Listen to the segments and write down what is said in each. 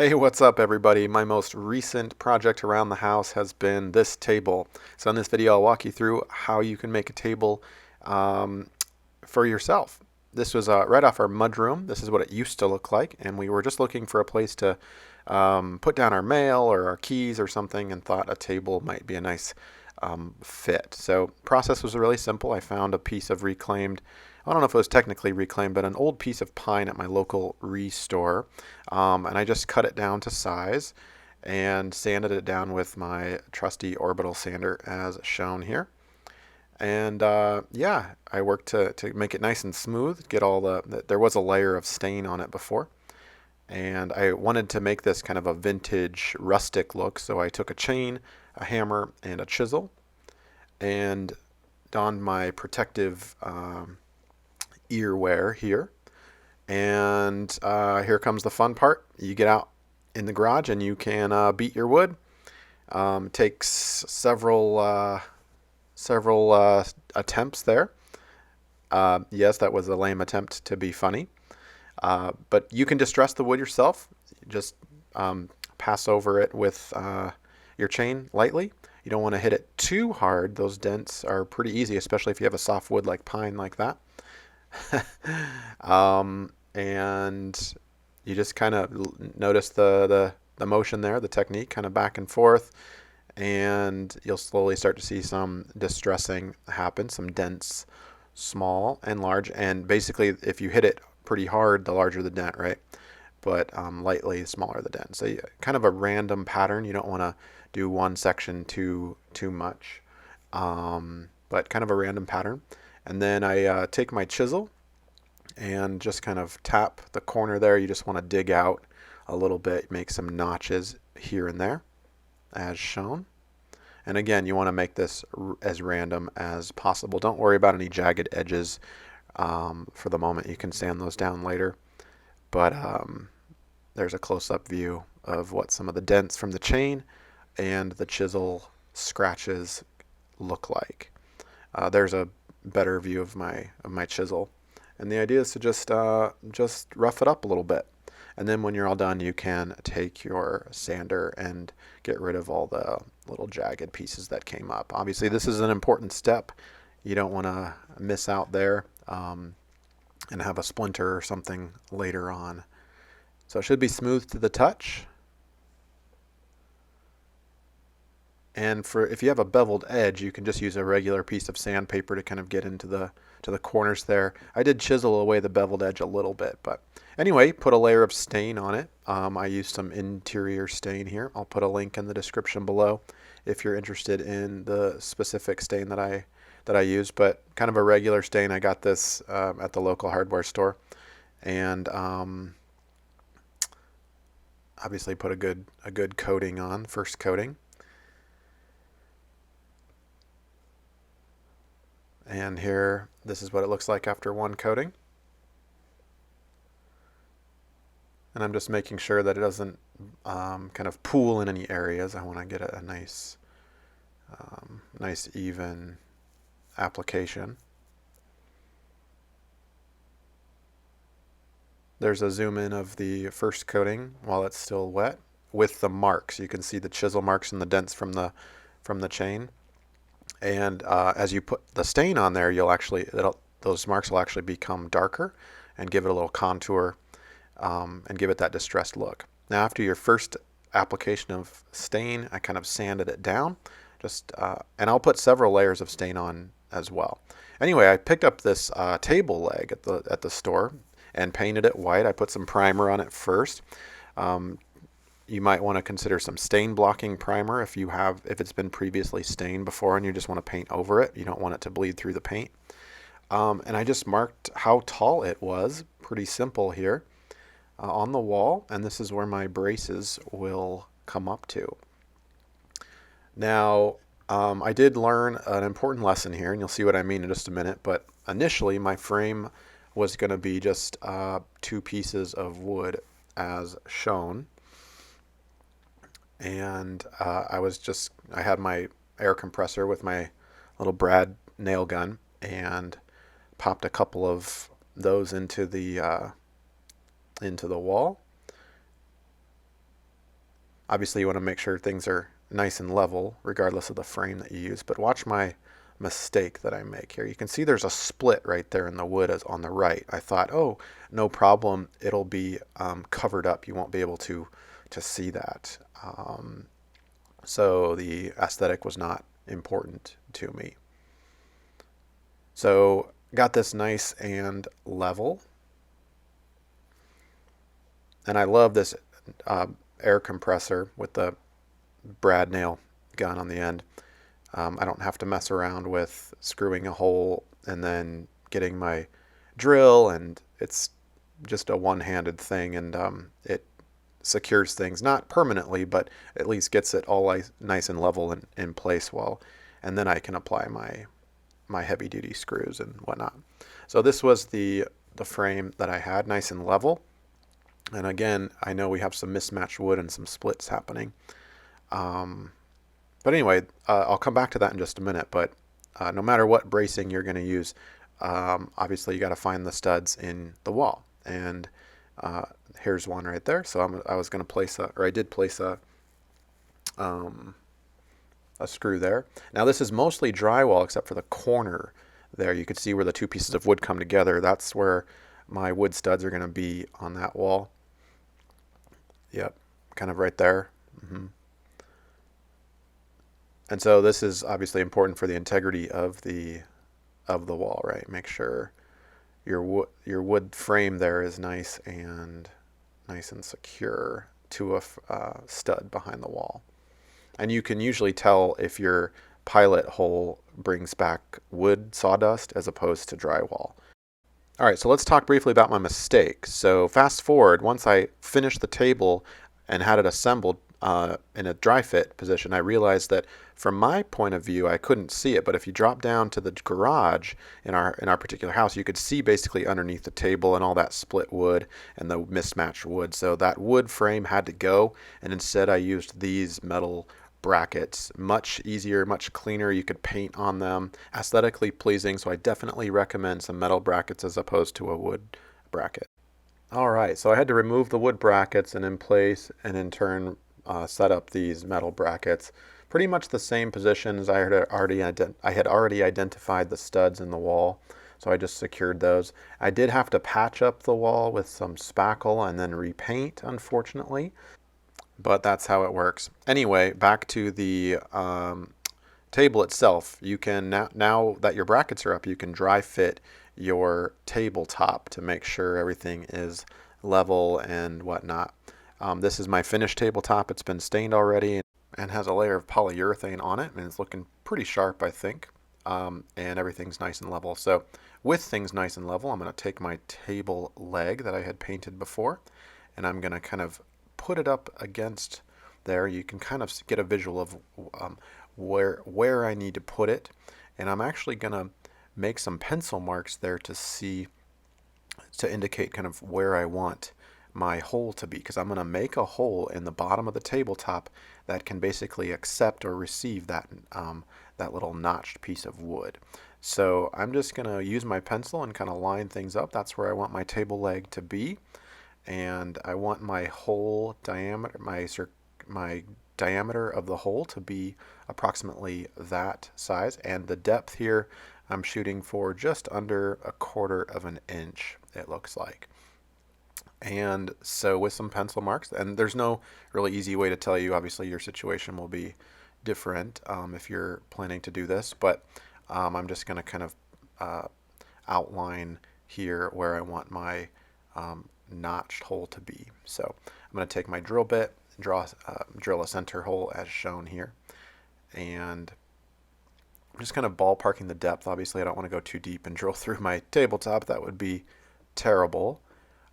Hey, what's up everybody? My most recent project around the house has been this table. So in this video I'll walk you through how you can make a table um, for yourself. This was right off our mudroom. This is what it used to look like, and we were just looking for a place to put down our mail or our keys or something, and thought a table might be a nice fit. So process was really simple. I found a piece of reclaimed, I don't know if it was technically reclaimed, but an old piece of pine at my local restore, and I just cut it down to size and sanded it down with my trusty orbital sander as shown here. And yeah, I worked to make it nice and smooth, get all there was a layer of stain on it before. And I wanted to make this kind of a vintage rustic look, so I took a chain, a hammer, and a chisel, and donned my protective earwear here. And here comes the fun part. You get out in the garage and you can beat your wood. Takes several attempts there. Yes, that was a lame attempt to be funny. But you can distress the wood yourself. Just pass over it with your chain lightly. You don't want to hit it too hard. Those dents are pretty easy, especially if you have a soft wood like pine like that. And you just kind of notice the motion there, the technique, kind of back and forth, and you'll slowly start to see some distressing happen, some dents, small and large. And basically, if you hit it pretty hard, the larger the dent, right? But lightly, smaller the dent. So kind of a random pattern. You don't want to do one section too much, but kind of a random pattern. And then I take my chisel and just kind of tap the corner there. You just want to dig out a little bit, make some notches here and there as shown. And again, you want to make this as random as possible. Don't worry about any jagged edges for the moment. You can sand those down later. But there's a close-up view of what some of the dents from the chain and the chisel scratches look like. There's a better view of my chisel. And the idea is to just rough it up a little bit. And then when you're all done, you can take your sander and get rid of all the little jagged pieces that came up. Obviously, this is an important step. You don't want to miss out there and have a splinter or something later on. So it should be smooth to the touch. And if you have a beveled edge, you can just use a regular piece of sandpaper to kind of get into the corners there. I did chisel away the beveled edge a little bit, but anyway, put a layer of stain on it. I used some interior stain here. I'll put a link in the description below if you're interested in the specific stain that I used, but kind of a regular stain. I got this at the local hardware store, and obviously put a good coating on, first coating. And here, this is what it looks like after one coating. And I'm just making sure that it doesn't kind of pool in any areas. I want to get a nice even application. There's a zoom in of the first coating while it's still wet with the marks. You can see the chisel marks and the dents from the chain. And as you put the stain on there, those marks will actually become darker and give it a little contour and give it that distressed look. Now, after your first application of stain, I kind of sanded it down, and I'll put several layers of stain on as well. Anyway, I picked up this table leg at the store and painted it white. I put some primer on it first. You might want to consider some stain blocking primer if it's been previously stained before and you just want to paint over it. You don't want it to bleed through the paint. And I just marked how tall it was, pretty simple here, on the wall, and this is where my braces will come up to. Now, I did learn an important lesson here, and you'll see what I mean in just a minute, but initially my frame was going to be just two pieces of wood as shown. And I had my air compressor with my little brad nail gun and popped a couple of those into the wall. Obviously you want to make sure things are nice and level regardless of the frame that you use, but watch my mistake that I make here. You can see there's a split right there in the wood as on the right. I thought, oh, no problem, it'll be covered up. You won't be able to see that. So the aesthetic was not important to me. So got this nice and level. And I love this air compressor with the brad nail gun on the end. I don't have to mess around with screwing a hole and then getting my drill, and it's just a one-handed thing, and it secures things, not permanently, but at least gets it all nice and level in place and then I can apply my heavy-duty screws and whatnot. So this was the frame that I had, nice and level. And again, I know we have some mismatched wood and some splits happening. But anyway, I'll come back to that in just a minute. But no matter what bracing you're going to use, obviously you got to find the studs in the wall. And here's one right there. So I was going to place I did place a screw there. Now this is mostly drywall except for the corner there. You can see where the two pieces of wood come together. That's where my wood studs are going to be on that wall. Yep, kind of right there. And so this is obviously important for the integrity of the wall, right? Make sure your wood frame there is nice and secure to a stud behind the wall. And you can usually tell if your pilot hole brings back wood sawdust as opposed to drywall. All right, so let's talk briefly about my mistake. So fast forward, once I finished the table and had it assembled in a dry fit position, I realized that from my point of view, I couldn't see it. But if you drop down to the garage in our particular house, you could see basically underneath the table and all that split wood and the mismatched wood. So that wood frame had to go, and instead I used these metal brackets. Much easier, much cleaner. You could paint on them, aesthetically pleasing. So I definitely recommend some metal brackets as opposed to a wood bracket. All right, so I had to remove the wood brackets and in place, and in turn set up these metal brackets. Pretty much the same positions. I had already identified the studs in the wall, so I just secured those. I did have to patch up the wall with some spackle and then repaint, unfortunately, but that's how it works. Anyway, back to the table itself. You can now that your brackets are up, you can dry fit your tabletop to make sure everything is level and whatnot. This is my finished tabletop. It's been stained already and has a layer of polyurethane on it, and it's looking pretty sharp, I think. And everything's nice and level. So with things nice and level, I'm going to take my table leg that I had painted before, and I'm going to kind of put it up against there. You can kind of get a visual of where I need to put it, and I'm actually going to make some pencil marks there to indicate kind of where I want my hole to be, because I'm going to make a hole in the bottom of the tabletop that can basically accept or receive that little notched piece of wood. So I'm just going to use my pencil and kind of line things up. That's where I want my table leg to be, and I want my hole diameter, my diameter of the hole to be approximately that size, and the depth here I'm shooting for just under 1/4 of an inch, it looks like. And so with some pencil marks, and there's no really easy way to tell you, obviously your situation will be different if you're planning to do this, but I'm just going to kind of outline here where I want my notched hole to be. So I'm going to take my drill bit, drill a center hole as shown here, and I'm just kind of ballparking the depth. Obviously I don't want to go too deep and drill through my tabletop. That would be terrible.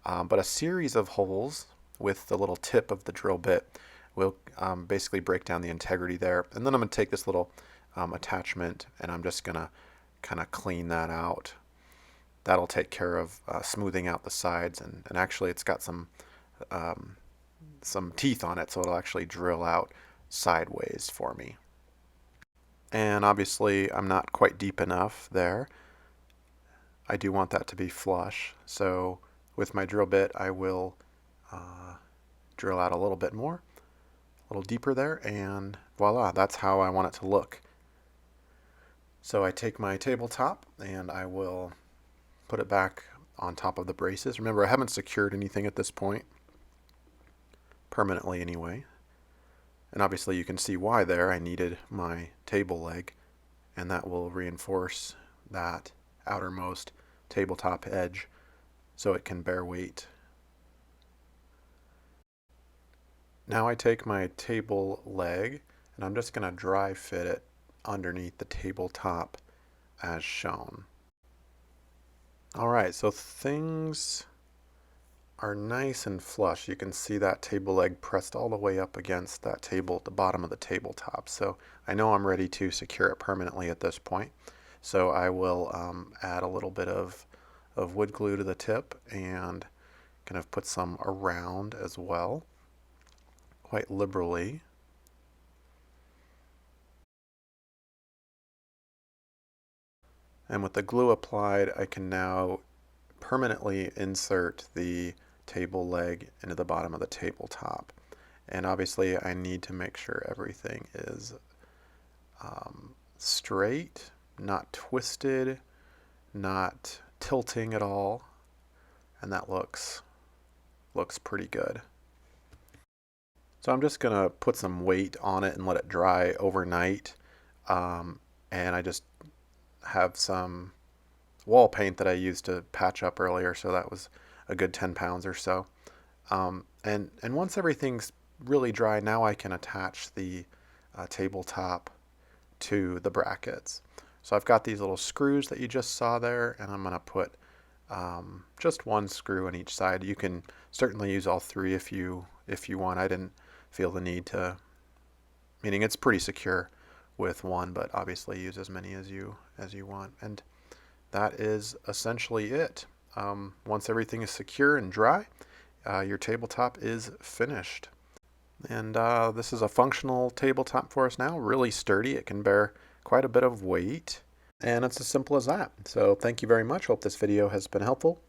But a series of holes with the little tip of the drill bit will basically break down the integrity there. And then I'm going to take this little attachment, and I'm just going to kind of clean that out. That'll take care of smoothing out the sides, and actually it's got some teeth on it, so it'll actually drill out sideways for me. And obviously I'm not quite deep enough there. I do want that to be flush, so with my drill bit I will drill out a little bit more little deeper there, and voila, that's how I want it to look. So I take my tabletop and I will put it back on top of the braces. Remember, I haven't secured anything at this point, permanently anyway. And obviously you can see why there. I needed my table leg, and that will reinforce that outermost tabletop edge so it can bear weight. Now I take my table leg and I'm just going to dry fit it underneath the tabletop as shown. Alright, so things are nice and flush. You can see that table leg pressed all the way up against that table at the bottom of the tabletop. So I know I'm ready to secure it permanently at this point. So I will add a little bit of wood glue to the tip and kind of put some around as well, quite liberally. And with the glue applied, I can now permanently insert the table leg into the bottom of the tabletop. And obviously I need to make sure everything is straight, not twisted, not tilting at all, and that looks pretty good. So I'm just gonna put some weight on it and let it dry overnight, and I just have some wall paint that I used to patch up earlier, so that was a good 10 pounds or so. And once everything's really dry, now I can attach the tabletop to the brackets. So I've got these little screws that you just saw there, and I'm going to put just one screw on each side. You can certainly use all three if you want. I didn't feel the need to, meaning it's pretty secure with one, but obviously use as many as you want. And that is essentially it. Once everything is secure and dry, your tabletop is finished. And this is a functional tabletop for us now, really sturdy. It can bear quite a bit of weight, and it's as simple as that. So thank you very much. Hope this video has been helpful.